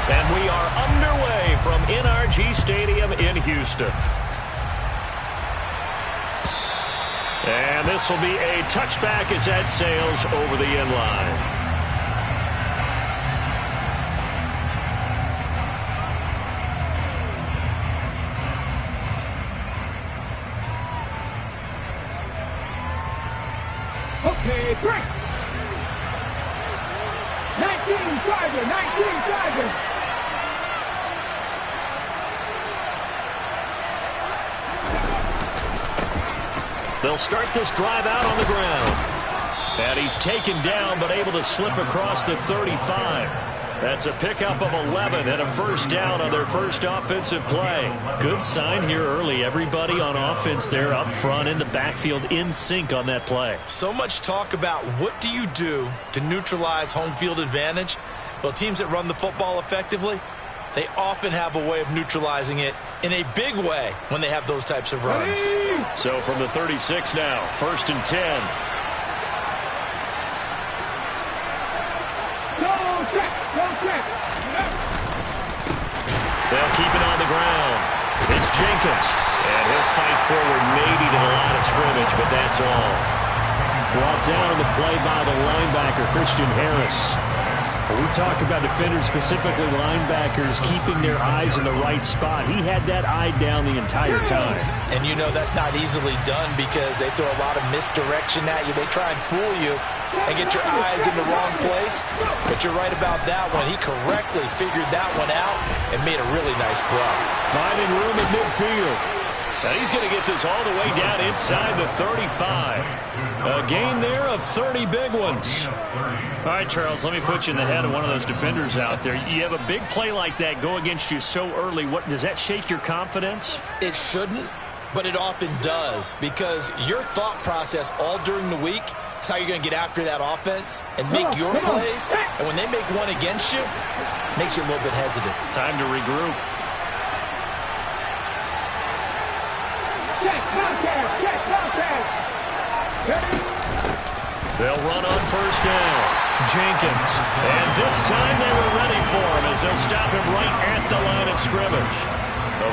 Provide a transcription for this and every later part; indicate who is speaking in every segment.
Speaker 1: And we are underway from NRG Stadium in Houston. And this will be a touchback as that sails over the end line.
Speaker 2: Okay, break. 19 Charger, 19 Charger.
Speaker 1: They'll start this drive out on the ground. And he's taken down but able to slip across the 35. That's a pickup of 11 and a first down on their first offensive play. Good sign here early. Everybody on offense there up front in the backfield in sync on that play.
Speaker 3: So much talk about what do you do to neutralize home field advantage? Well, teams that run the football effectively, they often have a way of neutralizing it in a big way when they have those types of runs.
Speaker 1: So from the 36 now, 1st and 10. They'll keep it on the ground. It's Jenkins. And he'll fight forward maybe to the line of scrimmage, but that's all. Brought down on the play by the linebacker, Christian Harris. When we talk about defenders, specifically linebackers, keeping their eyes in the right spot, he had that eye down the entire time.
Speaker 3: And you know that's not easily done because they throw a lot of misdirection at you. They try and fool you and get your eyes in the wrong place. But you're right about that one. He correctly figured that one out and made a really nice play.
Speaker 1: Finding room at midfield. And he's going to get this all the way down inside the 35. A gain there of 30 big ones. All right, Charles, let me put you in the head of one of those defenders out there. You have a big play like that go against you so early. What does that shake your confidence?
Speaker 3: It shouldn't, but it often does because your thought process all during the week is how you're going to get after that offense and make your plays. And when they make one against you, it makes you a little bit hesitant.
Speaker 1: Time to regroup. They'll run on first down. Jenkins. And this time they were ready for him as they'll stop him right at the line of scrimmage.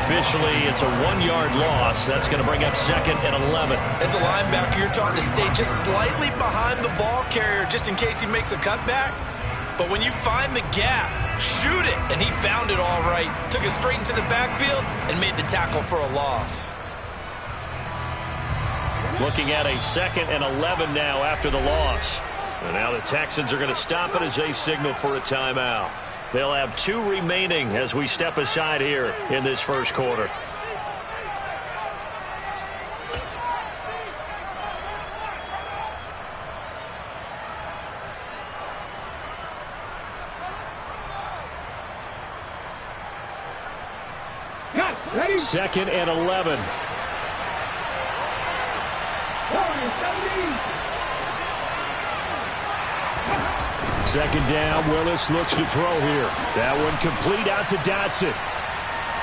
Speaker 1: Officially, it's a 1-yard loss. That's going to bring up 2nd and 11.
Speaker 3: As a linebacker, you're taught to stay just slightly behind the ball carrier just in case he makes a cutback. But when you find the gap, shoot it. And he found it all right. Took it straight into the backfield and made the tackle for a loss.
Speaker 1: Looking at a 2nd and 11 now after the loss. And now the Texans are going to stop it as they signal for a timeout. They'll have 2 remaining as we step aside here in this first quarter.
Speaker 2: Ready?
Speaker 1: 2nd and 11. Second down, Willis looks to throw here. That one complete out to Dotson.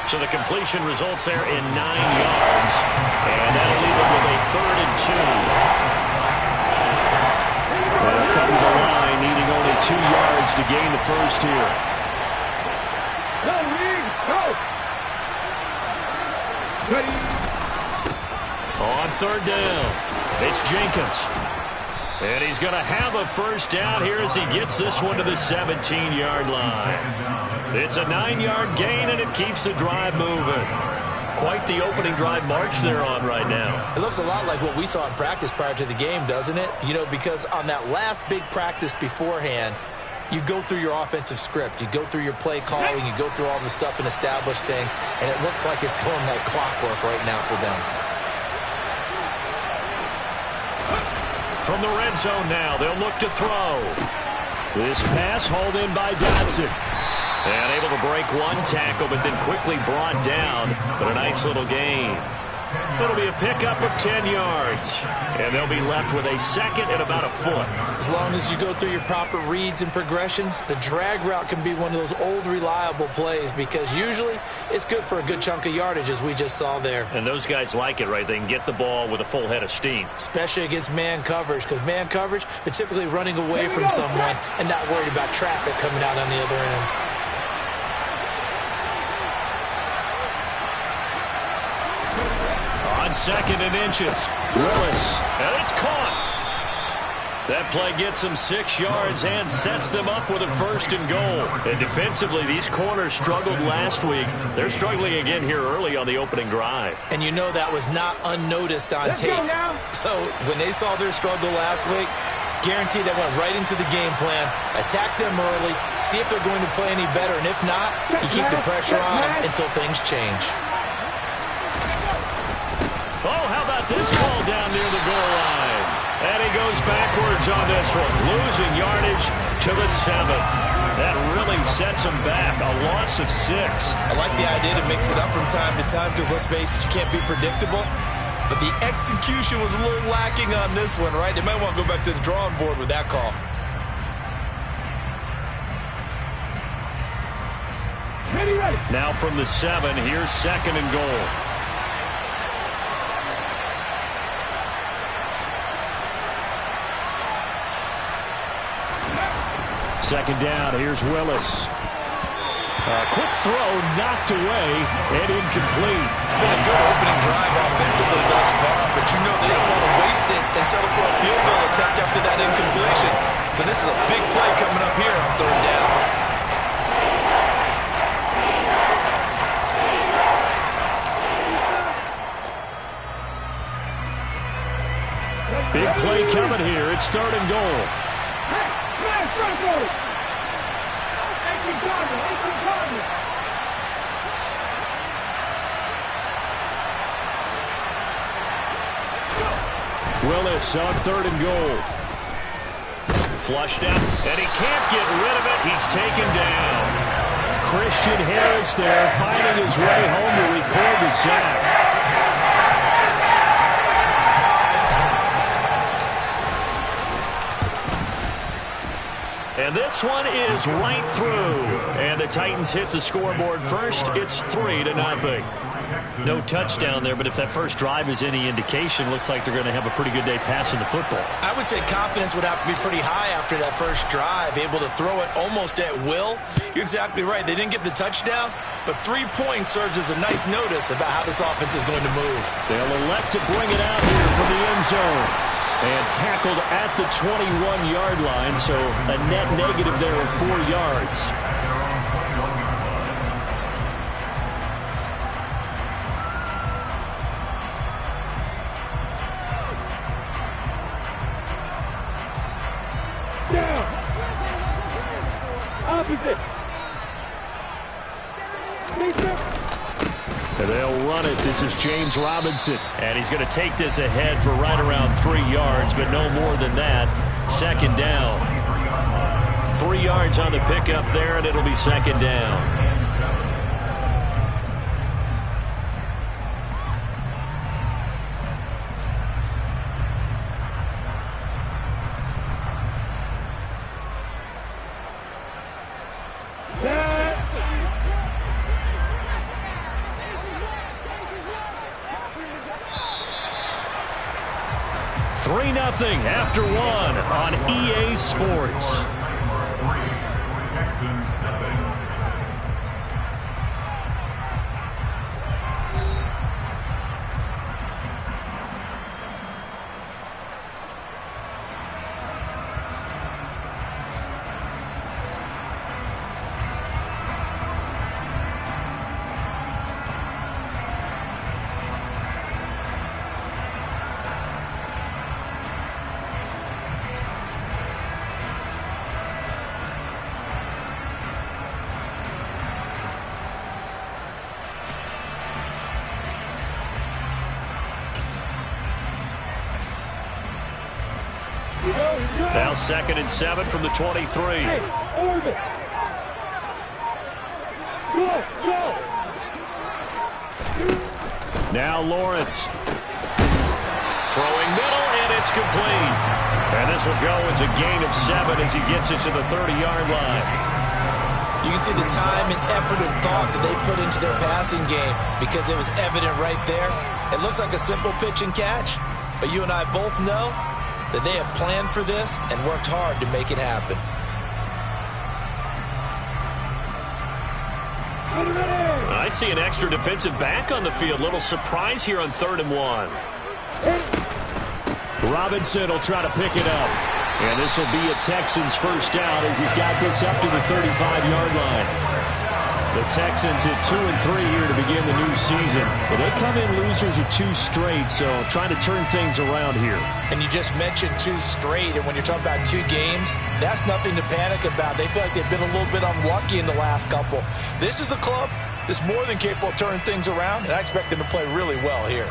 Speaker 1: So the completion results there in 9 yards. And that'll leave them with a 3rd and 2. They'll come to the line, needing only 2 yards to gain the first here. On 3rd down, it's Jenkins. And he's going to have a first down here as he gets this one to the 17-yard line. It's a 9-yard gain, and it keeps the drive moving. Quite the opening drive march they're on right now.
Speaker 3: It looks a lot like what we saw in practice prior to the game, doesn't it? You know, because on that last big practice beforehand, you go through your offensive script. You go through your play calling. You go through all the stuff and establish things. And it looks like it's going like clockwork right now for them.
Speaker 1: From the red zone now, they'll look to throw. This pass hauled in by Dotson. And able to break one tackle, but then quickly brought down. But a nice little gain. It'll be a pickup of 10 yards. And they'll be left with a 2nd and about a foot.
Speaker 3: As long as you go through your proper reads and progressions, the drag route can be one of those old reliable plays because usually it's good for a good chunk of yardage as we just saw there.
Speaker 1: And those guys like it, right? They can get the ball with a full head of steam.
Speaker 3: Especially against man coverage because man coverage, they're typically running away from someone and not worried about traffic coming out on the other end.
Speaker 1: on 2nd and inches. Willis, and it's caught. That play gets them 6 yards and sets them up with a 1st and goal. And defensively, these corners struggled last week. They're struggling again here early on the opening drive.
Speaker 3: And you know that was not unnoticed on tape. So when they saw their struggle last week, guaranteed they went right into the game plan, attack them early, see if they're going to play any better, and if not, you keep the pressure on them until things change.
Speaker 1: Oh, how about this call down near the goal line? And he goes backwards on this one, losing yardage to the 7. That really sets him back, a loss of 6.
Speaker 3: I like the idea to mix it up from time to time because, let's face it, you can't be predictable. But the execution was a little lacking on this one, right? They might want to go back to the drawing board with that call.
Speaker 1: Now from the 7, here's 2nd and goal. Second down, here's Willis. Quick throw, knocked away, and incomplete.
Speaker 3: It's been a good opening drive offensively thus far, but you know they don't want to waste it and settle for a field goal attempt after that incompletion. So this is a big play coming up here on 3rd down.
Speaker 1: Big play coming here. It's 3rd and goal. Willis on 3rd and goal. Flushed out, and he can't get rid of it. He's taken down. Christian Harris there, finding his way home to record the sack. And this one is right through. And the Titans hit the scoreboard first. It's 3-0. No touchdown there, but if that first drive is any indication, looks like they're going to have a pretty good day passing the football.
Speaker 3: I would say confidence would have to be pretty high after that first drive, able to throw it almost at will. You're exactly right. They didn't get the touchdown, but 3 points serves as a nice notice about how this offense is going to move.
Speaker 1: They'll elect to bring it out here from the end zone. And tackled at the 21-yard line, so a net negative there of 4 yards.
Speaker 2: Down. Opposite.
Speaker 1: And they'll run it. This is James Robinson. And he's going to take this ahead for right around 3 yards, but no more than that. 2nd down. 3 yards on the pickup there, and it'll be 2nd down. Nothing after 1 on EA Sports. Now 2nd and 7 from the 23.
Speaker 2: Hey, orbit. Go.
Speaker 1: Now Lawrence. Throwing middle, and it's complete. And this will go as a gain of 7 as he gets it to the 30-yard line.
Speaker 3: You can see the time and effort and thought that they put into their passing game because it was evident right there. It looks like a simple pitch and catch, but you and I both know that they have planned for this and worked hard to make it happen.
Speaker 1: I see an extra defensive back on the field. Little surprise here on 3rd and 1. Robinson will try to pick it up. And this will be a Texans first down as he's got this up to the 35-yard line. The Texans at 2-3 here to begin the new season. But they come in losers of 2 straight, so trying to turn things around here.
Speaker 3: And you just mentioned 2 straight, and when you're talking about 2 games, that's nothing to panic about. They feel like they've been a little bit unlucky in the last couple. This is a club that's more than capable of turning things around, and I expect them to play really well here.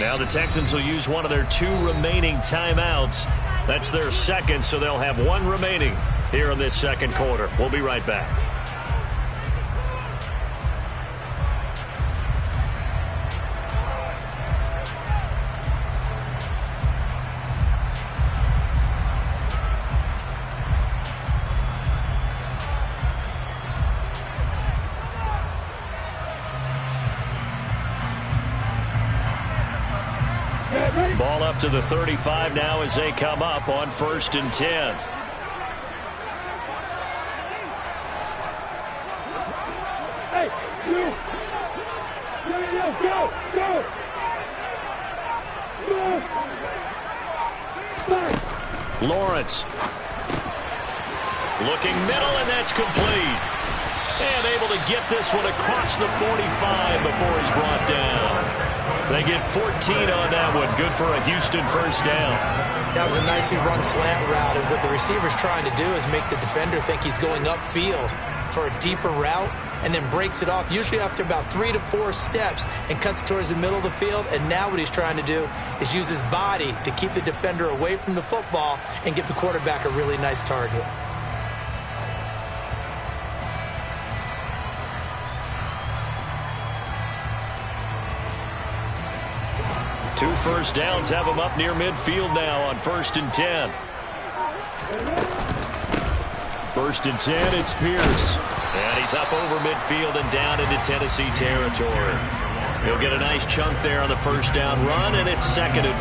Speaker 1: Now the Texans will use one of their 2 remaining timeouts. That's their second, so they'll have 1 remaining here in this second quarter. We'll be right back. Ball up to the 35 now as they come up on 1st and 10.
Speaker 2: Hey, you! Go!
Speaker 1: Lawrence. Looking middle, and that's complete. And able to get this one across the 45 before he's brought down. They get 14 on that one. Good for a Houston first down.
Speaker 3: That was a nicely run slant route, and what the receiver's trying to do is make the defender think he's going upfield for a deeper route, and then breaks it off, usually after about 3 to 4 steps, and cuts towards the middle of the field. And now what he's trying to do is use his body to keep the defender away from the football and give the quarterback a really nice target.
Speaker 1: Two first downs have him up near midfield now on 1st and 10. 1st and 10, it's Pierce. And he's up over midfield and down into Tennessee territory. He'll get a nice chunk there on the first down run, and it's 2nd and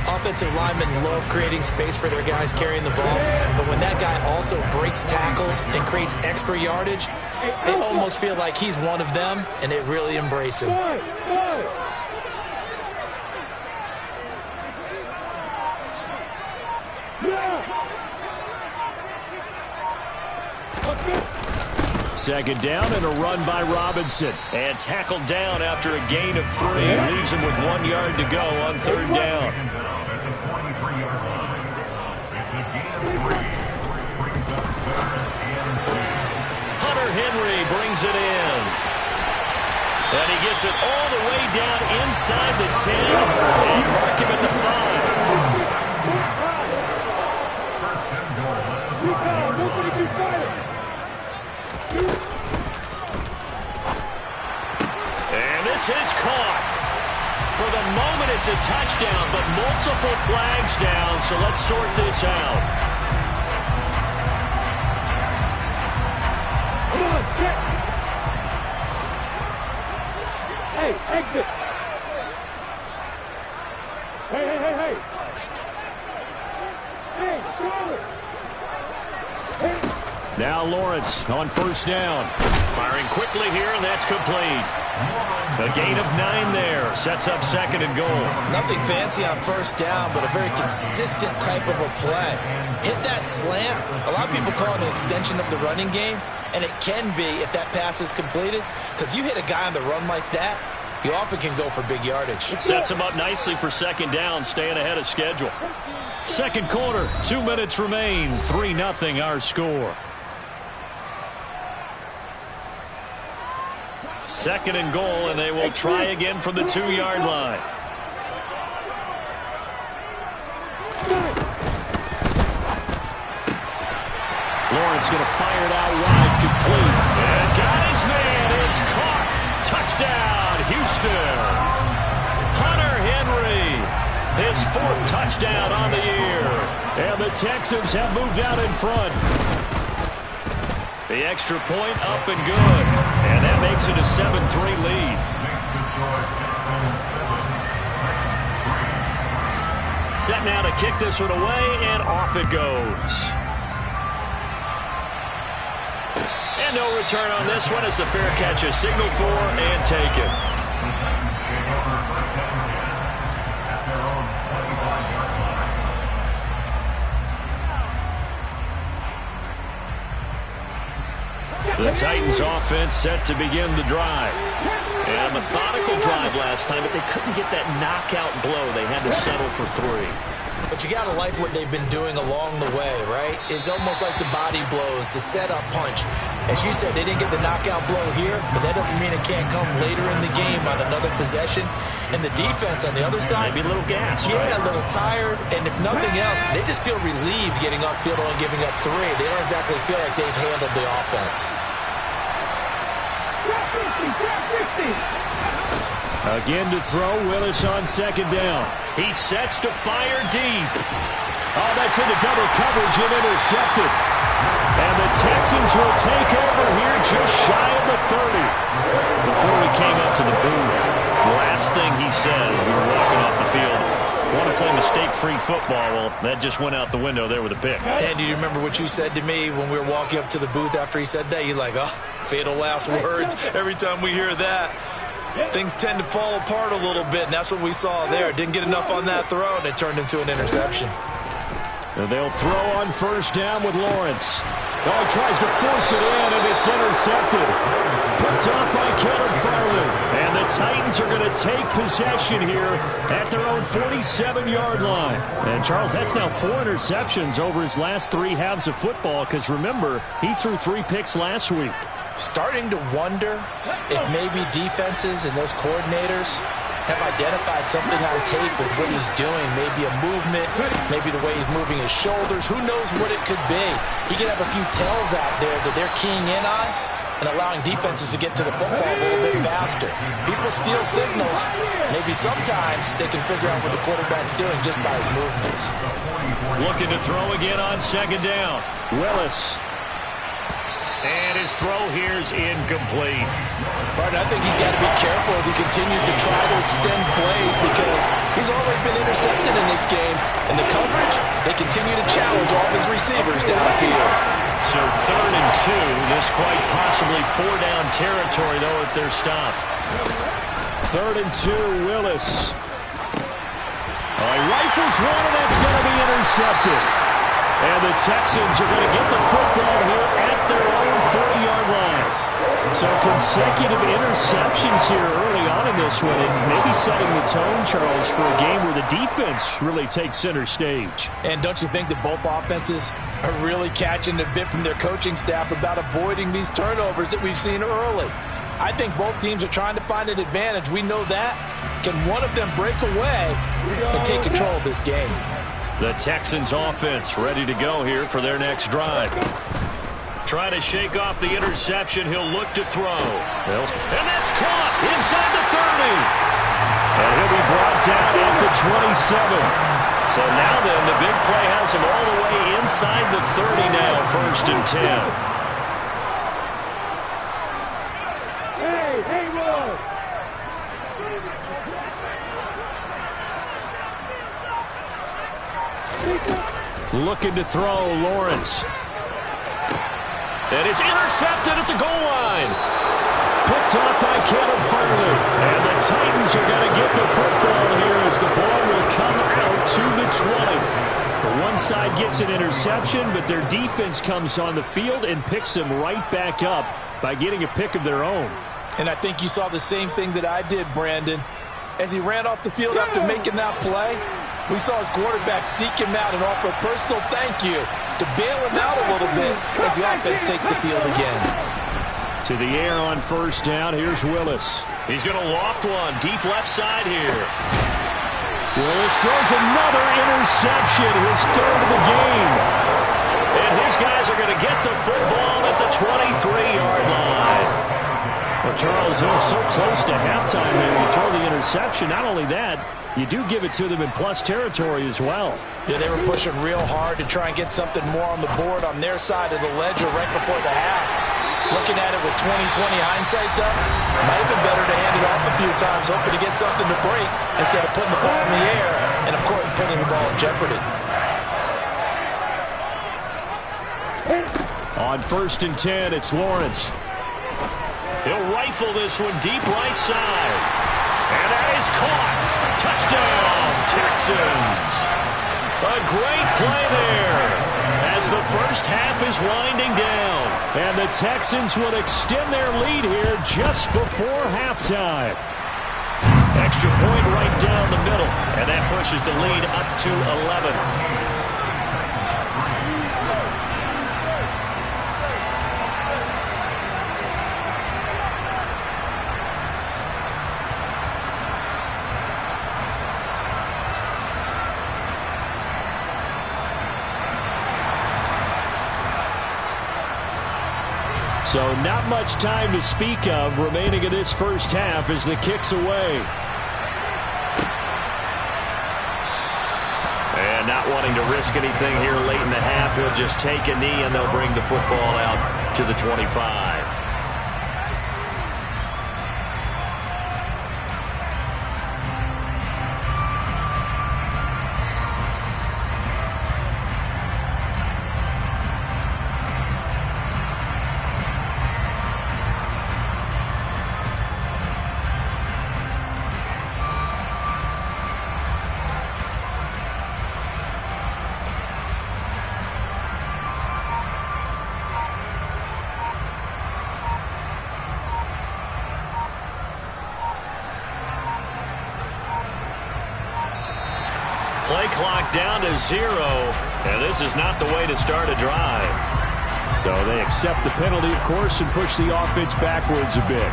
Speaker 1: 4.
Speaker 3: Offensive linemen love creating space for their guys carrying the ball, but when that guy also breaks tackles and creates extra yardage, they almost feel like he's one of them, and they really embrace him.
Speaker 1: Second down and a run by Robinson. And tackled down after a gain of 3. Leaves him with 1 yard to go on 3rd down. Hunter Henry brings it in. And he gets it all the way down inside the 10 and mark him at the 5. And this is caught. For the moment, it's a touchdown, but multiple flags down, so let's sort this out.
Speaker 2: Come on, check. Hey, exit. Hey. Hey, stronger.
Speaker 1: Now Lawrence on 1st down. Firing quickly here, and that's complete. A gain of 9 there. Sets up 2nd and goal.
Speaker 3: Nothing fancy on 1st down, but a very consistent type of a play. Hit that slant. A lot of people call it an extension of the running game, and it can be if that pass is completed, because you hit a guy on the run like that, you often can go for big yardage.
Speaker 1: Sets him up nicely for 2nd down, staying ahead of schedule. Second quarter, 2 minutes remain. 3-0 our score. 2nd and goal, and they will try again from the 2-yard line. Lawrence going to fire it out wide, complete. And got his man. It's caught. Touchdown, Houston. Hunter Henry, his 4th touchdown on the year. And the Texans have moved out in front. The extra point up and good. And that makes it a 7-3 lead. Set now to kick this one away, and off it goes. And no return on this one as the fair catch is signaled for and taken. The Titans offense set to begin the drive. And a methodical drive last time, but they couldn't get that knockout blow. They had to settle for 3.
Speaker 3: But you got to like what they've been doing along the way, right? It's almost like the body blows, the setup punch. As you said, they didn't get the knockout blow here, but that doesn't mean it can't come later in the game on another possession. And the defense on the other side,
Speaker 1: maybe a little gas,
Speaker 3: yeah,
Speaker 1: right?
Speaker 3: A little tired. And if nothing else, they just feel relieved getting off field and giving up 3. They don't exactly feel like they've handled the offense.
Speaker 1: Again to throw, Willis on second down. He sets to fire deep. Oh, that's into double coverage and intercepted. And the Texans will take over here just shy of the 30. Before we came up to the booth, the last thing he said as we were walking off the field, want to play mistake-free football. Well, that just went out the window there with a pick.
Speaker 3: And do you remember what you said to me when we were walking up to the booth after he said that? You're like, oh, fatal last words. Every time we hear that, things tend to fall apart a little bit, and that's what we saw there. Didn't get enough on that throw, and it turned into an interception.
Speaker 1: And they'll throw on first down with Lawrence. Oh, he tries to force it in, and it's intercepted. Picked off by Caleb Farley. And the Titans are going to take possession here at their own 47-yard line. And, Charles, that's now 4 interceptions over his last 3 halves of football, because, remember, he threw 3 picks last week.
Speaker 3: Starting to wonder if maybe defenses and those coordinators have identified something on tape with what he's doing. Maybe a movement, maybe the way he's moving his shoulders. Who knows what it could be? He could have a few tells out there that they're keying in on and allowing defenses to get to the football a little bit faster. People steal signals. Maybe sometimes they can figure out what the quarterback's doing just by his movements.
Speaker 1: Looking to throw again on second down. Willis. And his throw here's incomplete.
Speaker 3: But I think he's got to be careful as he continues to try to extend plays because he's already been intercepted in this game. And the coverage, they continue to challenge all his receivers downfield.
Speaker 1: So 3rd and 2. This quite possibly 4-down territory, though, if they're stopped. 3rd and 2, Willis. He rifles one, and that's going to be intercepted. And the Texans are going to get the football here at their own 40-yard line. So consecutive interceptions here early on in this one, and maybe setting the tone, Charles, for a game where the defense really takes center stage.
Speaker 3: And don't you think that both offenses are really catching a bit from their coaching staff about avoiding these turnovers that we've seen early? I think both teams are trying to find an advantage. We know that. Can one of them break away and take control of this game?
Speaker 1: The Texans offense ready to go here for their next drive. Trying to shake off the interception. He'll look to throw. And that's caught inside the 30. And he'll be brought down at the 27. So now then, the big play has him all the way inside the 30 now, 1st and 10.
Speaker 2: Hey, Will.
Speaker 1: Looking to throw, Lawrence. And it's intercepted at the goal line. Picked off by Caleb Farley. And the Titans are going to get the football here as the ball will come out to the 20. The one side gets an interception, but their defense comes on the field and picks them right back up by getting a pick of their own.
Speaker 3: And I think you saw the same thing that I did, Brandon. As he ran off the field after making that play, we saw his quarterback seek him out and offer a personal thank you to bail him out a little bit as the offense takes the field again.
Speaker 1: To the air on first down, here's Willis. He's going to loft one, deep left side here. Willis throws another interception, his 3rd of the game. And his guys are going to get the football at the 23-yard line. Well, Charles, they're so close to halftime there. You throw the interception. Not only that, you do give it to them in plus territory as well.
Speaker 3: Yeah, they were pushing real hard to try and get something more on the board on their side of the ledger right before the half. Looking at it with 20/20 hindsight, though, might have been better to hand it off a few times, hoping to get something to break instead of putting the ball in the air and, of course, putting the ball in jeopardy.
Speaker 1: On 1st and 10, it's Lawrence. He'll rifle this one deep right side. And that is caught. Touchdown, Texans. A great play there as the first half is winding down. And the Texans will extend their lead here just before halftime. Extra point right down the middle. And that pushes the lead up to 11. So not much time to speak of remaining in this first half as the kick's away. And not wanting to risk anything here late in the half, he'll just take a knee and they'll bring the football out to the 25. Play clock down to 0, and this is not the way to start a drive. So they accept the penalty, of course, and push the offense backwards a bit.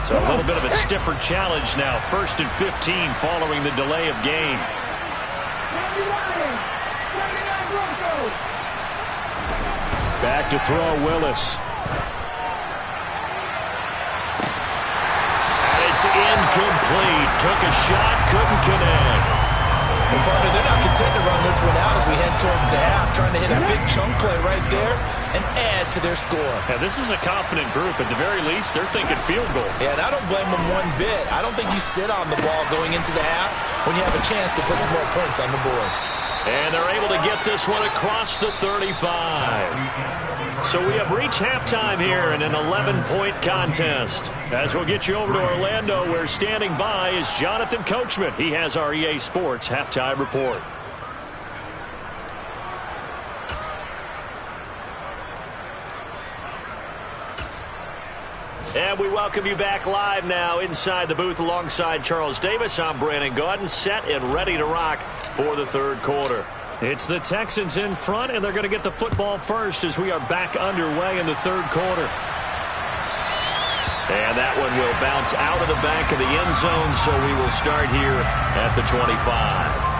Speaker 1: So a little bit of a stiffer challenge now. 1st and 15 following the delay of game. Back to throw, Willis. And it's incomplete. Took a shot, couldn't connect.
Speaker 3: Well, partner, they're not content to run this one out as we head towards the half, trying to hit a big chunk play right there and add to their score.
Speaker 1: Yeah, this is a confident group. At the very least, they're thinking field goal.
Speaker 3: Yeah, and I don't blame them one bit. I don't think you sit on the ball going into the half when you have a chance to put some more points on the board.
Speaker 1: And they're able to get this one across the 35. So we have reached halftime here in an 11-point contest. As we'll get you over to Orlando, where standing by is Jonathan Coachman. He has our EA Sports halftime report. And we welcome you back live now inside the booth alongside Charles Davis. I'm Brandon Gaudin, set and ready to rock for the third quarter. It's the Texans in front, and they're going to get the football first as we are back underway in the third quarter. And that one will bounce out of the back of the end zone, so we will start here at the 25.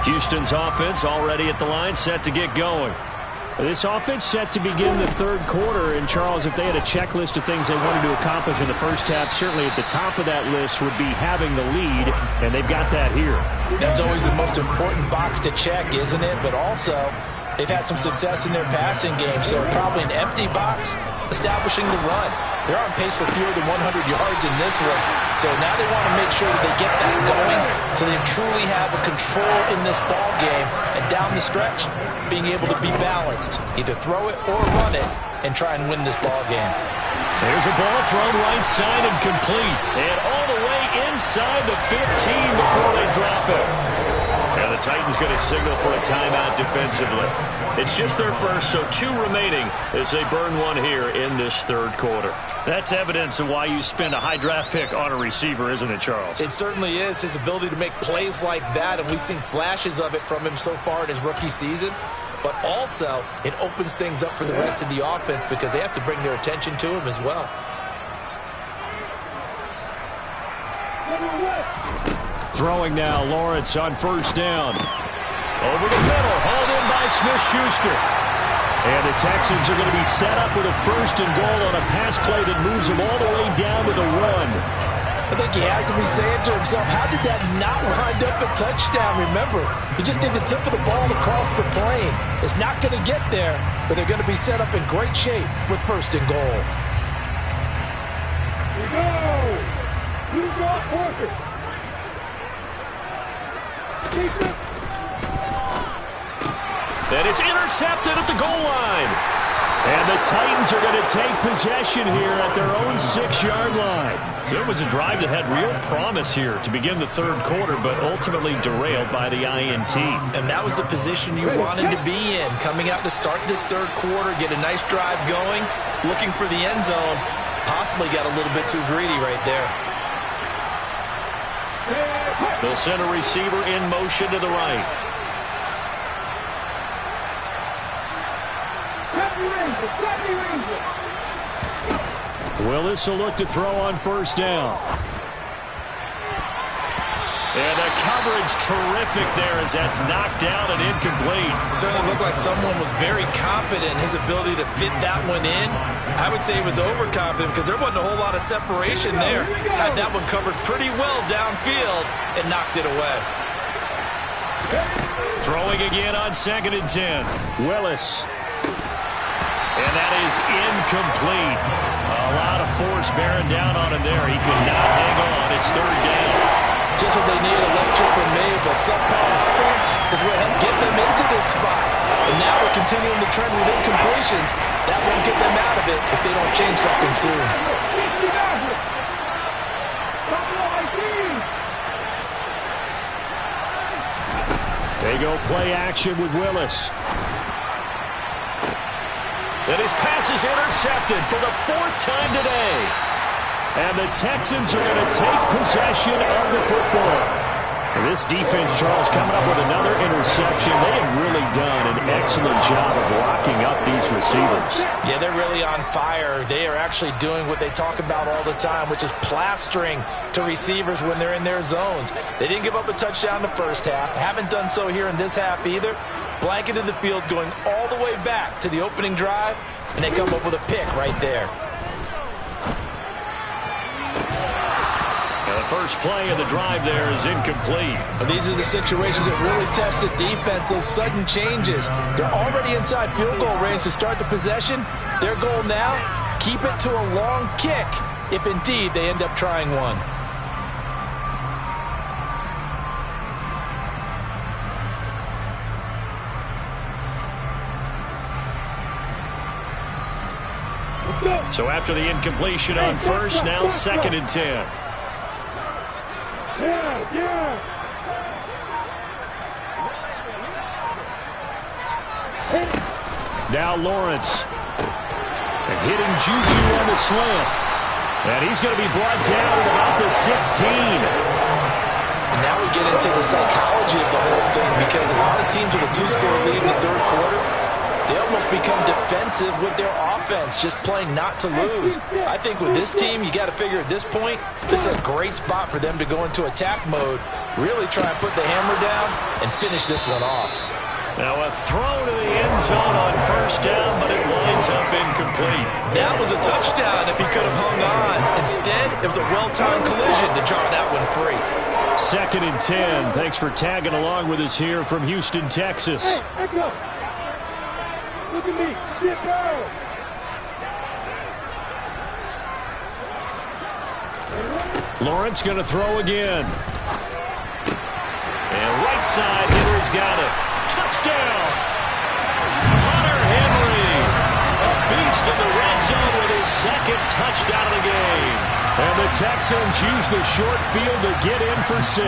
Speaker 1: Houston's offense already at the line, set to get going. This offense set to begin the third quarter. And, Charles, if they had a checklist of things they wanted to accomplish in the first half, certainly at the top of that list would be having the lead, and they've got that here.
Speaker 3: That's always the most important box to check, isn't it? But also, they've had some success in their passing game, so probably an empty box establishing the run. They're on pace for fewer than 100 yards in this one. So now they want to make sure that they get that going so they truly have a control in this ball game. And down the stretch, being able to be balanced. Either throw it or run it and try and win this ball game.
Speaker 1: There's a ball thrown right side and complete. And all the way inside the 15 before they drop it. And the Titans going to signal for a timeout defensively. It's just their first, so 2 remaining as they burn one here in this third quarter. That's evidence of why you spend a high draft pick on a receiver, isn't it, Charles?
Speaker 3: It certainly is. His ability to make plays like that, and we've seen flashes of it from him so far in his rookie season. But also, it opens things up for the rest of the offense because they have to bring their attention to him as well.
Speaker 1: Throwing now, Lawrence on first down. Over the middle, hauled in by Smith-Schuster. And the Texans are going to be set up with a 1st and goal on a pass play that moves them all the way down to the 1.
Speaker 3: I think he has to be saying to himself, how did that not wind up a touchdown? Remember, you just need the tip of the ball across the plane. It's not going to get there, but they're going to be set up in great shape with 1st and goal.
Speaker 2: You go! You go, Parker!
Speaker 1: And it's intercepted at the goal line. And the Titans are going to take possession here at their own 6-yard line. So it was a drive that had real promise here to begin the 3rd quarter, but ultimately derailed by the INT.
Speaker 3: And that was the position you wanted to be in, coming out to start this 3rd quarter, get a nice drive going, looking for the end zone. Possibly got a little bit too greedy right there.
Speaker 1: They'll send a receiver in motion to the right. Willis will look to throw on 1st down. And the coverage terrific there as that's knocked down and incomplete.
Speaker 3: Certainly looked like someone was very confident in his ability to fit that one in. I would say he was overconfident because there wasn't a whole lot of separation there. Had that one covered pretty well downfield and knocked it away.
Speaker 1: Throwing again on 2nd and 10. Willis. And that is incomplete. A lot of force bearing down on him there. He could not hang on. It's 3rd down.
Speaker 3: Just what they need, electric from May, but subpar offense is what helped get them into this spot. And now we're continuing the trend with incompletions. That won't get them out of it if they don't change something soon.
Speaker 1: They go play action with Willis. And his pass is intercepted for the 4th time today. And the Texans are going to take possession of the football. And this defense, Charles, coming up with another interception. They have really done an excellent job of locking up these receivers.
Speaker 3: Yeah, they're really on fire. They are actually doing what they talk about all the time, which is plastering to receivers when they're in their zones. They didn't give up a touchdown in the 1st half. Haven't done so here in this half either. Blanketed the field going all the way back to the opening drive, and they come up with a pick right there.
Speaker 1: And the first play of the drive there is incomplete.
Speaker 3: But these are the situations that really test the defense, those sudden changes. They're already inside field goal range to start the possession. Their goal now, keep it to a long kick, if indeed they end up trying one.
Speaker 1: So after the incompletion on 1st, now 2nd and 10. Now Lawrence. And hitting Juju on the slant. And he's going to be brought down at about the 16.
Speaker 3: And now we get into the psychology of the whole thing, because a lot of teams with a 2-score lead in the 3rd quarter, they almost become defensive with their offense, just playing not to lose. I think with this team, you got to figure at this point, this is a great spot for them to go into attack mode, really try and put the hammer down and finish this one off.
Speaker 1: Now a throw to the end zone on 1st down, but it winds up incomplete.
Speaker 3: That was a touchdown if he could have hung on. Instead, it was a well-timed collision to jar that one free.
Speaker 1: 2nd and 10. Thanks for tagging along with us here from Houston, Texas.
Speaker 2: Hey, Echo. Look at me. Get down.
Speaker 1: Lawrence going to throw again. And right side, Henry's got it. Touchdown! Hunter Henry, a beast in the red zone with his 2nd touchdown of the game. And the Texans use the short field to get in for 6.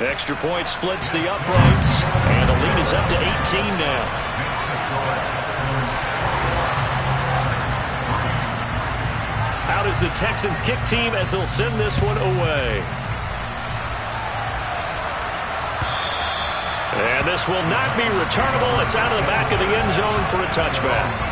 Speaker 1: Extra point splits the uprights, and the lead is up to 18 now. How does the Texans kick team as they'll send this one away? And this will not be returnable. It's out of the back of the end zone for a touchback.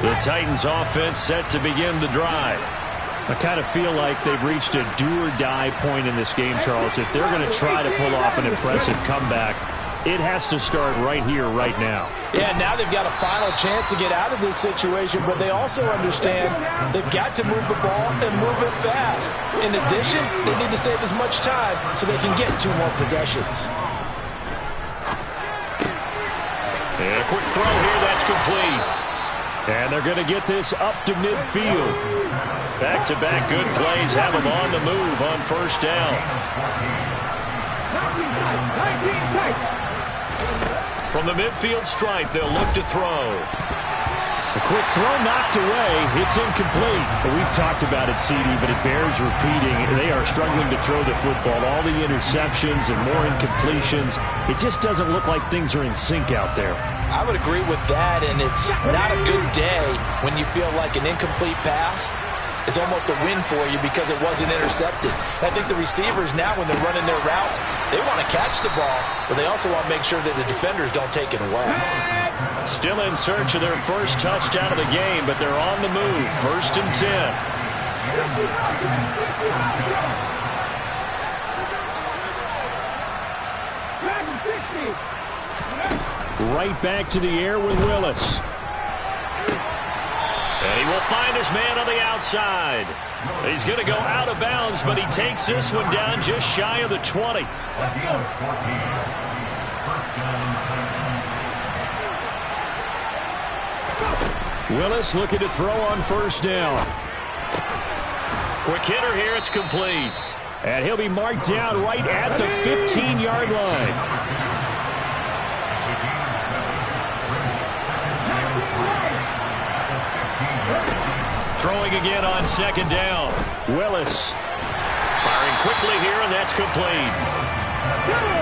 Speaker 1: The Titans offense set to begin the drive. I kind of feel like they've reached a do-or-die point in this game, Charles. If they're going to try to pull off an impressive comeback, it has to start right here, right now.
Speaker 3: Yeah, now they've got a final chance to get out of this situation, but they also understand they've got to move the ball and move it fast. In addition, they need to save as much time so they can get 2 more possessions.
Speaker 1: And a quick throw here, that's complete. And they're going to get this up to midfield. Back-to-back good plays have them on the move on first down. From the midfield stripe, they'll look to throw. A quick throw knocked away. It's incomplete. We've talked about it, CD, but it bears repeating. They are struggling to throw the football. All the interceptions and more incompletions. It just doesn't look like things are in sync out there.
Speaker 3: I would agree with that, and it's not a good day when you feel like an incomplete pass is almost a win for you because it wasn't intercepted. I think the receivers now, when they're running their routes, they want to catch the ball, but they also want to make sure that the defenders don't take it away.
Speaker 1: Still in search of their first touchdown of the game, but they're on the move. 1st and 10. Right back to the air with Willis. And he will find his man on the outside. He's going to go out of bounds, but he takes this one down just shy of the 20. Willis looking to throw on first down. Quick hitter here, it's complete. And he'll be marked down right at the 15-yard line. Throwing again on 2nd down. Willis firing quickly here, and that's complete.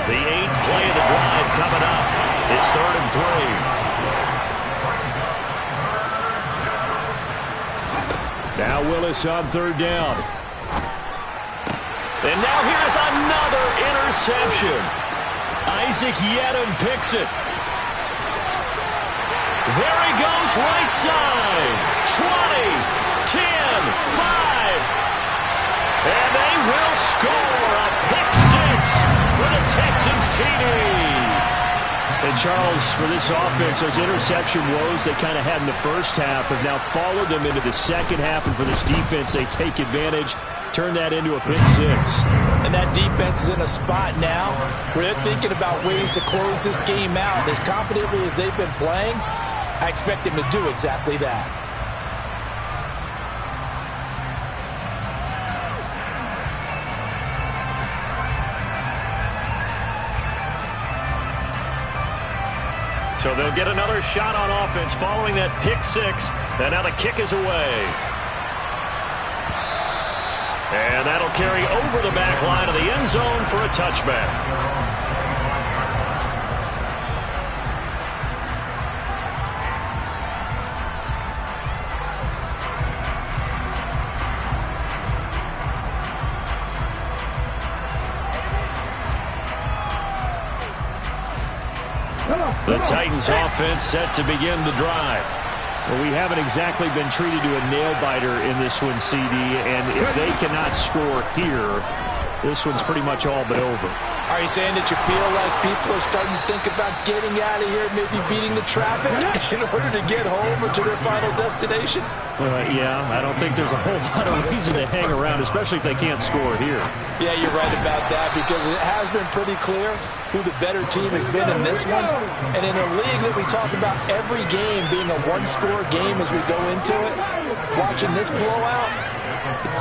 Speaker 1: The 8th play of the drive coming up. It's 3rd and 3. Now Willis on 3rd down. And now here's another interception. Isaac Yiadom picks it. There he goes, right side. 20. 10, 5, and they will score a pick 6 for the Texans TD. And Charles, for this offense, those interception woes they kind of had in the first half have now followed them into the second half, and for this defense, they take advantage, turn that into a pick 6.
Speaker 3: And that defense is in a spot now where they're thinking about ways to close this game out. As confidently as they've been playing, I expect them to do exactly that.
Speaker 1: So they'll get another shot on offense following that pick 6. And now the kick is away. And that'll carry over the back line of the end zone for a touchback. The Titans offense set to begin the drive. Well, we haven't exactly been treated to a nail-biter in this one, CD, and if they cannot score here, this one's pretty much all but over.
Speaker 3: Are you saying that you feel like people are starting to think about getting out of here, maybe beating the traffic in order to get home or to their final destination?
Speaker 1: Yeah, I don't think there's a whole lot of reason to hang around, especially if they can't score here.
Speaker 3: Yeah, you're right about that, because it has been pretty clear who the better team has been in this one. And in a league that we talk about every game being a one-score game as we go into it, watching this blowout,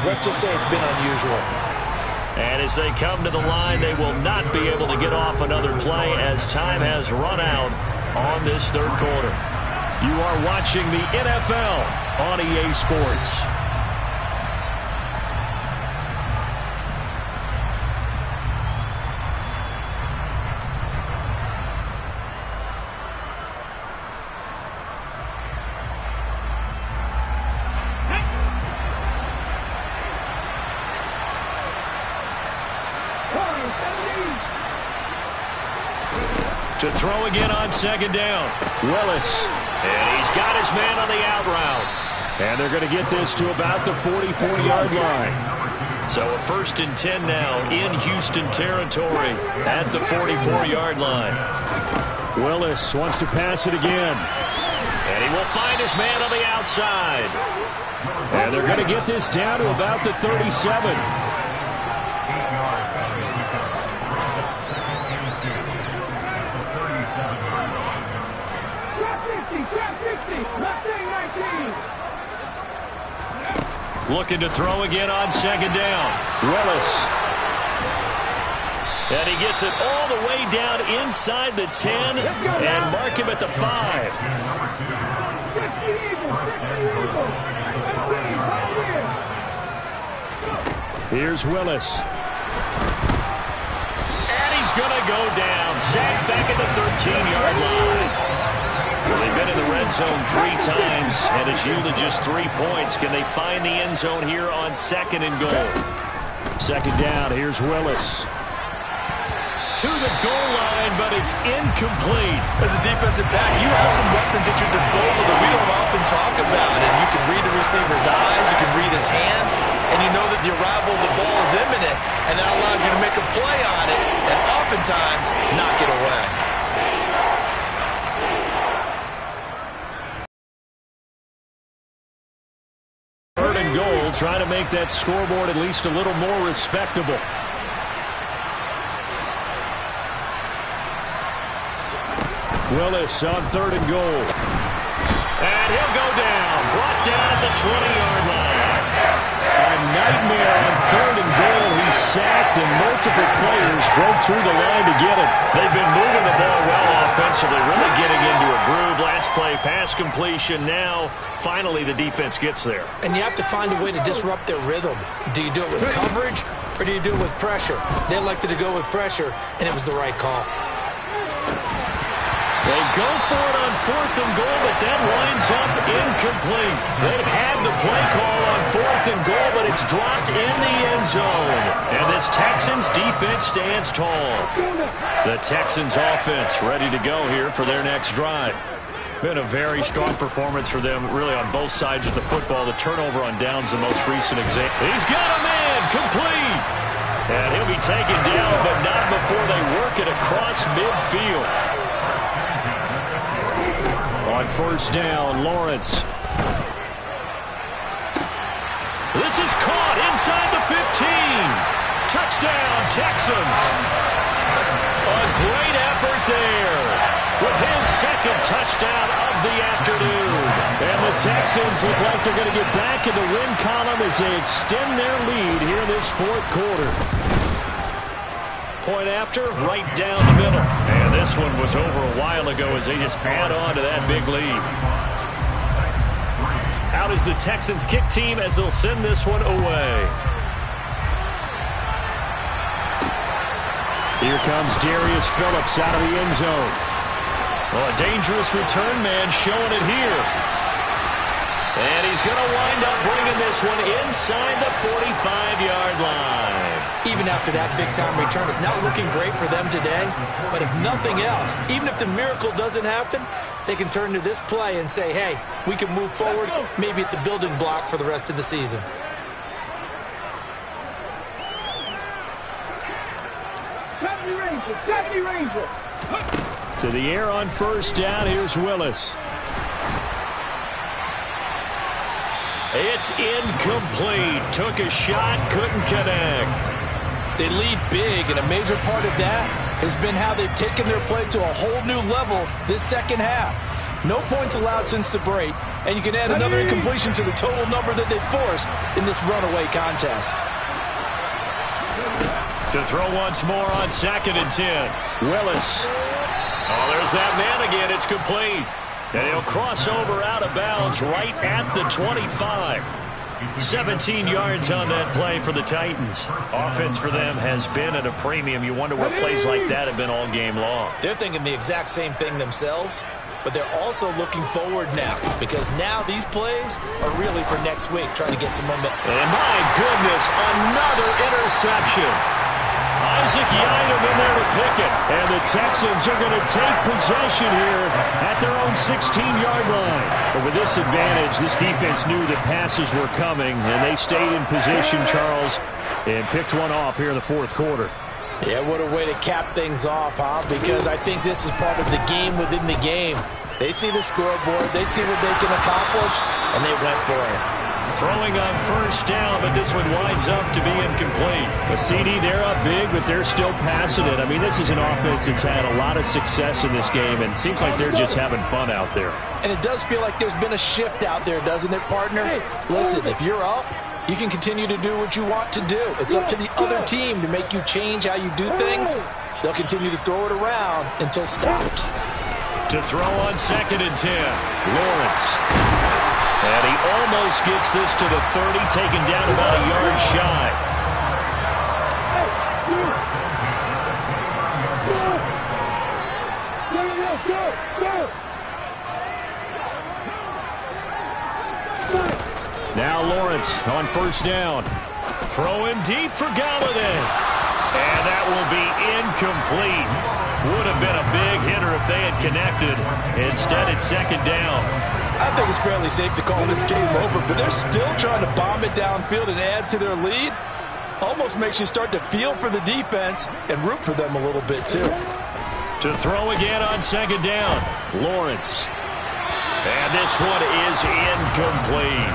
Speaker 3: let's just say it's been unusual.
Speaker 1: And as they come to the line, they will not be able to get off another play as time has run out on this third quarter. You are watching the NFL on EA Sports. To throw again on second down. Willis. And he's got his man on the out route. And they're going to get this to about the 44-yard line. So a 1st and 10 now in Houston territory at the 44-yard line. Willis wants to pass it again. And he will find his man on the outside. And they're going to get this down to about the 37. Looking to throw again on 2nd down. Willis. And he gets it all the way down inside the 10 and mark him at the 5. Here's Willis. And he's going to go down. Sacked back at the 13-yard line. Well, they've been in the red zone 3 times, and it's yielded just 3 points. Can they find the end zone here on 2nd and goal? 2nd down, here's Willis. To the goal line, but it's incomplete.
Speaker 3: As a defensive back, you have some weapons at your disposal that we don't often talk about. And you can read the receiver's eyes, you can read his hands, and you know that the arrival of the ball is imminent, and that allows you to make a play on it, and oftentimes knock it away.
Speaker 1: Goal, trying to make that scoreboard at least a little more respectable. Willis on 3rd and goal. And he'll go down. Brought down at the 20-yard line. A nightmare on 3rd and goal. He's sacked and multiple players broke through the line to get him. They've been moving the ball well offensively, really getting into a groove. Last play, pass completion. Now, finally, the defense gets there.
Speaker 3: And you have to find a way to disrupt their rhythm. Do you do it with coverage or do you do it with pressure? They elected to go with pressure, and it was the right call.
Speaker 1: They go for it on 4th and goal, but that winds up incomplete. They had the play call on 4th and goal, but it's dropped in the end zone. And this Texans defense stands tall. The Texans offense ready to go here for their next drive. Been a very strong performance for them, really, on both sides of the football. The turnover on downs, the most recent example. He's got a man, complete. And he'll be taken down, but not before they work it across midfield. On 1st down, Lawrence. This is caught inside the 15. Touchdown, Texans. A great effort there with his 2nd touchdown of the afternoon. And the Texans look like they're going to get back in the win column as they extend their lead here in this 4th quarter. Point after, right down the middle. And this one was over a while ago as they just add on to that big lead. Out is the Texans kick team as they'll send this one away. Here comes Darius Phillips out of the end zone. Well, a dangerous return man showing it here. And he's going to wind up bringing this one inside the 45-yard line.
Speaker 3: Even after that big-time return, it's not looking great for them today. But if nothing else, even if the miracle doesn't happen, they can turn to this play and say, hey, we can move forward. Maybe it's a building block for the rest of the season.
Speaker 1: To the air on 1st down, here's Willis. It's incomplete. Took a shot, couldn't connect.
Speaker 4: They lead big, and a major part of that has been how they've taken their play to a whole new level this 2nd half. No points allowed since the break, and you can add another incompletion to the total number that they've forced in this runaway contest.
Speaker 1: To throw once more on 2nd and 10. Willis. Oh, there's that man again. It's complete. And he'll cross over out of bounds right at the 25. 17 yards on that play for the Titans. Offense for them has been at a premium. You wonder what plays like that have been all game long.
Speaker 3: They're thinking the exact same thing themselves, but they're also looking forward now because now these plays are really for next week, trying to get some momentum.
Speaker 1: And my goodness, another interception. I Isaac Yiadom in there to pick it. And the Texans are going to take possession here at their own 16-yard line. But with this advantage, this defense knew that passes were coming, and they stayed in position, Charles, and picked one off here in the fourth quarter.
Speaker 3: Yeah, what a way to cap things off, huh? Because I think this is part of the game within the game. They see the scoreboard, they see what they can accomplish, and they went for it.
Speaker 1: Throwing on first down, but this one winds up to be incomplete. A CD, they're up big, but they're still passing it. I mean, this is an offense that's had a lot of success in this game, and it seems like they're just having fun out there.
Speaker 3: And it does feel like there's been a shift out there, doesn't it, partner? Listen, if you're up, you can continue to do what you want to do. It's up to the other team to make you change how you do things. They'll continue to throw it around until stopped.
Speaker 1: To throw on 2nd and 10, Lawrence. And he almost gets this to the 30, taken down about a yard shy. Now Lawrence on first down. Throwing deep for Galladay. And that will be incomplete. Would have been a big hitter if they had connected. Instead, it's 2nd down.
Speaker 4: I think it's fairly safe to call this game over, but they're still trying to bomb it downfield and add to their lead. Almost makes you start to feel for the defense and root for them a little bit, too.
Speaker 1: To throw again on 2nd down, Lawrence. And this one is incomplete.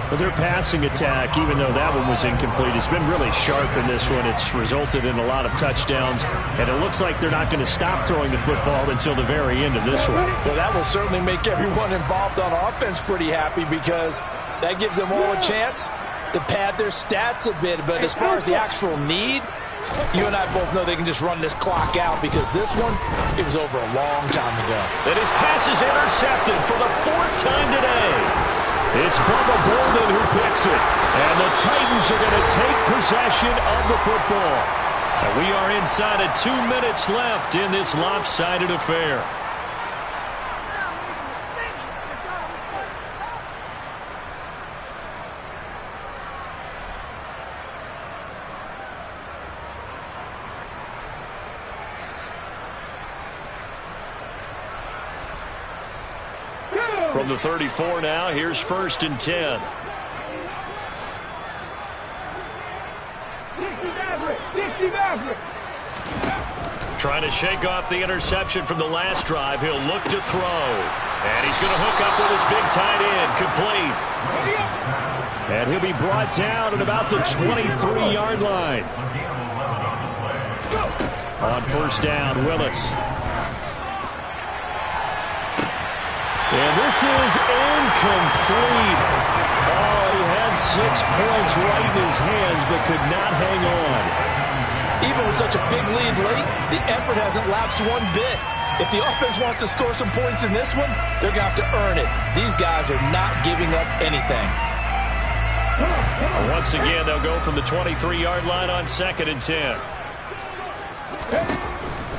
Speaker 1: But their passing attack, even though that one was incomplete, has been really sharp in this one. It's resulted in a lot of touchdowns, and it looks like they're not going to stop throwing the football until the very end of this one.
Speaker 4: Well, that will certainly make everyone involved on offense pretty happy because that gives them all a chance to pad their stats a bit. But as far as the actual need, you and I both know they can just run this clock out because this one, it was over a long time ago.
Speaker 1: And his pass is intercepted for the 4th time today. It's Bubba Bolden who picks it. And the Titans are going to take possession of the football. And we are inside of 2 minutes left in this lopsided affair. From the 34 now, here's 1st and 10. Trying to shake off the interception from the last drive. He'll look to throw. And he's going to hook up with his big tight end. Complete. And he'll be brought down at about the 23-yard line. On first down, Willis. And this is incomplete. Oh, he had 6 points right in his hands, but could not hang on.
Speaker 4: Even with such a big lead late, the effort hasn't lapsed one bit. If the offense wants to score some points in this one, they're going to have to earn it. These guys are not giving up anything.
Speaker 1: Once again, they'll go from the 23-yard line on 2nd and 10.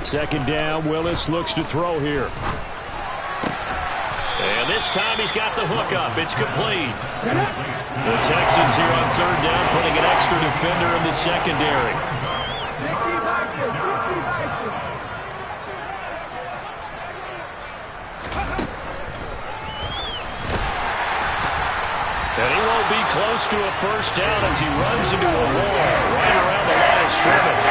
Speaker 1: 2nd down, Willis looks to throw here. And this time he's got the hook up. It's complete. The Texans here on 3rd down putting an extra defender in the secondary. And he won't be close to a first down as he runs into a wall right around the line of scrimmage.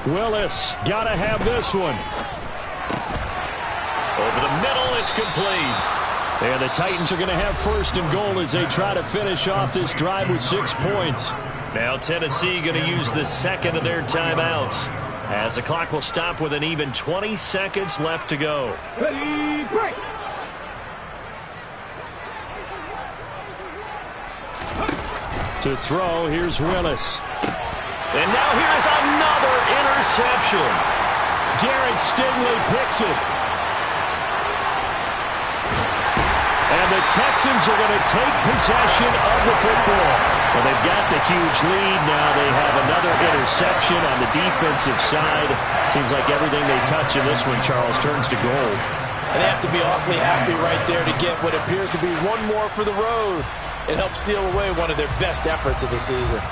Speaker 1: Willis, got to have this one. Over the middle, it's complete. And the Titans are going to have 1st and goal as they try to finish off this drive with 6 points. Now Tennessee going to use the 2nd of their timeouts as the clock will stop with an even 20 seconds left to go.
Speaker 2: Ready, break.
Speaker 1: To throw, here's Willis. And now here's another interception. Derek Stingley picks it. And the Texans are going to take possession of the football. Well, they've got the huge lead. Now they have another interception on the defensive side. Seems like everything they touch in this one, Charles, turns to gold.
Speaker 4: And they have to be awfully happy right there to get what appears to be one more for the road. It helps seal away one of their best efforts of the season.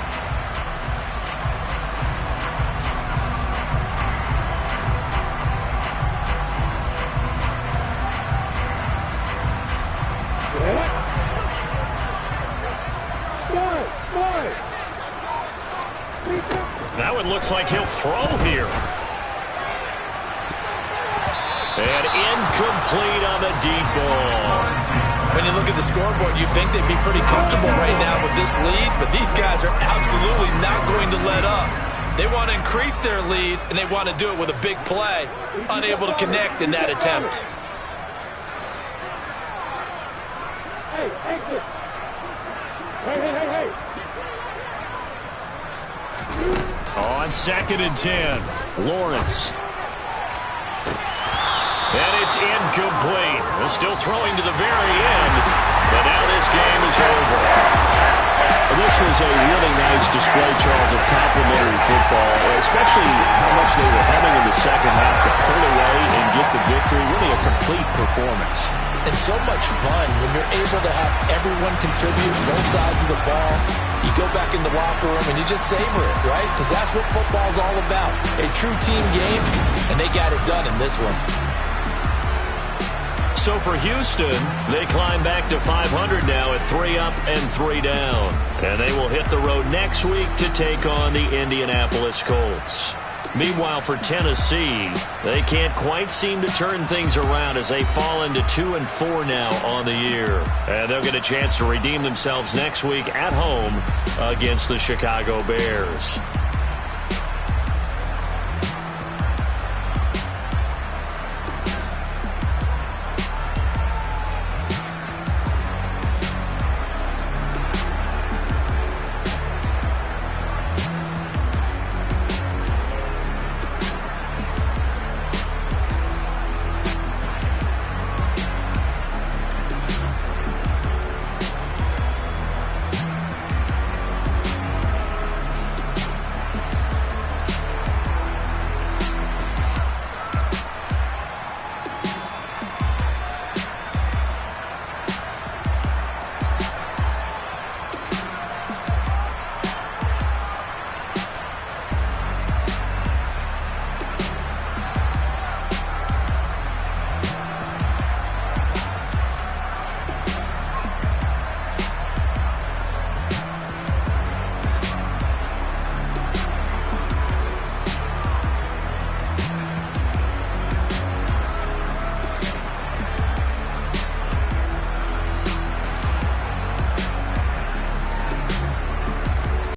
Speaker 1: Now it looks like he'll throw here. And incomplete on the deep ball.
Speaker 4: When you look at the scoreboard, you'd think they'd be pretty comfortable right now with this lead, but these guys are absolutely not going to let up. They want to increase their lead, and they want to do it with a big play. Unable to connect in that attempt.
Speaker 2: Hey, exit. Hey.
Speaker 1: On 2nd and 10, Lawrence. And it's incomplete. They're still throwing to the very end, but now this game is over. This was a really nice display, Charles, of complimentary football, especially how much they were having in the second half to pull away and get the victory. Really a complete performance.
Speaker 4: And so much fun when you're able to have everyone contribute both sides of the ball. You go back in the locker room and you just savor it, right? Because that's what football's all about. A true team game, and they got it done in this one.
Speaker 1: So for Houston, they climb back to 500 now at 3 up and 3 down. And they will hit the road next week to take on the Indianapolis Colts. Meanwhile, for Tennessee, they can't quite seem to turn things around as they fall into 2-4 now on the year. And they'll get a chance to redeem themselves next week at home against the Chicago Bears.